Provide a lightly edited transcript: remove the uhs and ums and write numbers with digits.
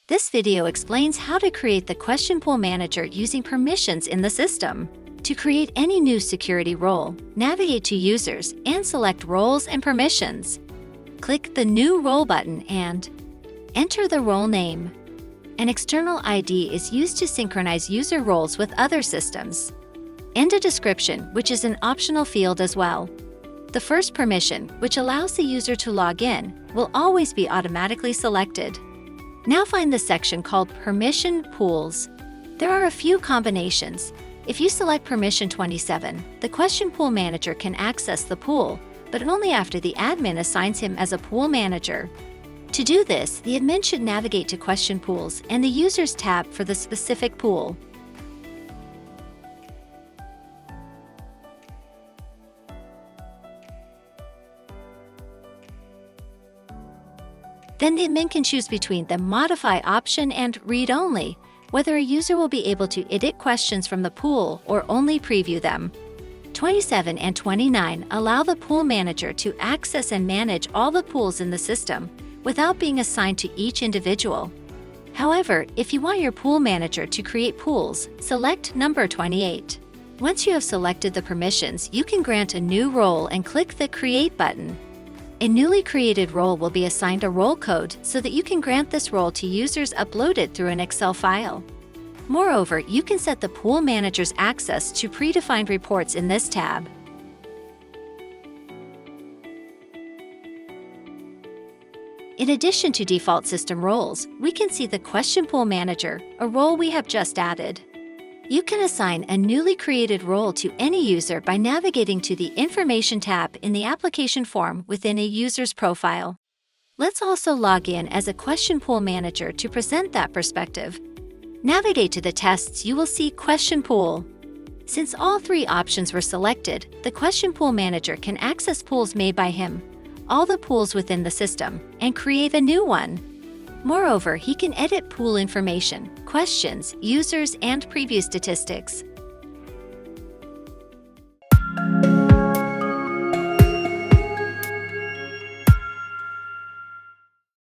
This video explains how to create the question pool manager using permissions in the system. To create any new security role, navigate to Users and select Roles and Permissions. Click the New Role button and enter the role name. An external ID is used to synchronize user roles with other systems. And a description, which is an optional field as well. The first permission, which allows the user to log in, will always be automatically selected. Now find the section called Permission Pools. There are a few combinations. If you select Permission 27, the Question Pool Manager can access the pool, but only after the admin assigns him as a pool manager. To do this, the admin should navigate to Question Pools and the Users tab for the specific pool. Then the admin can choose between the Modify option and Read Only, whether a user will be able to edit questions from the pool or only preview them. 27 and 29 allow the pool manager to access and manage all the pools in the system without being assigned to each individual. However, if you want your pool manager to create pools, select number 28. Once you have selected the permissions, you can grant a new role and click the Create button. A newly created role will be assigned a role code so that you can grant this role to users uploaded through an Excel file. Moreover, you can set the pool manager's access to predefined reports in this tab. In addition to default system roles, we can see the Question Pool Manager, a role we have just added. You can assign a newly created role to any user by navigating to the Information tab in the application form within a user's profile. Let's also log in as a Question Pool Manager to present that perspective. Navigate to the tests, you will see Question Pool. Since all three options were selected, the Question Pool Manager can access pools made by him, all the pools within the system, and create a new one. Moreover, he can edit pool information, questions, users, and preview statistics.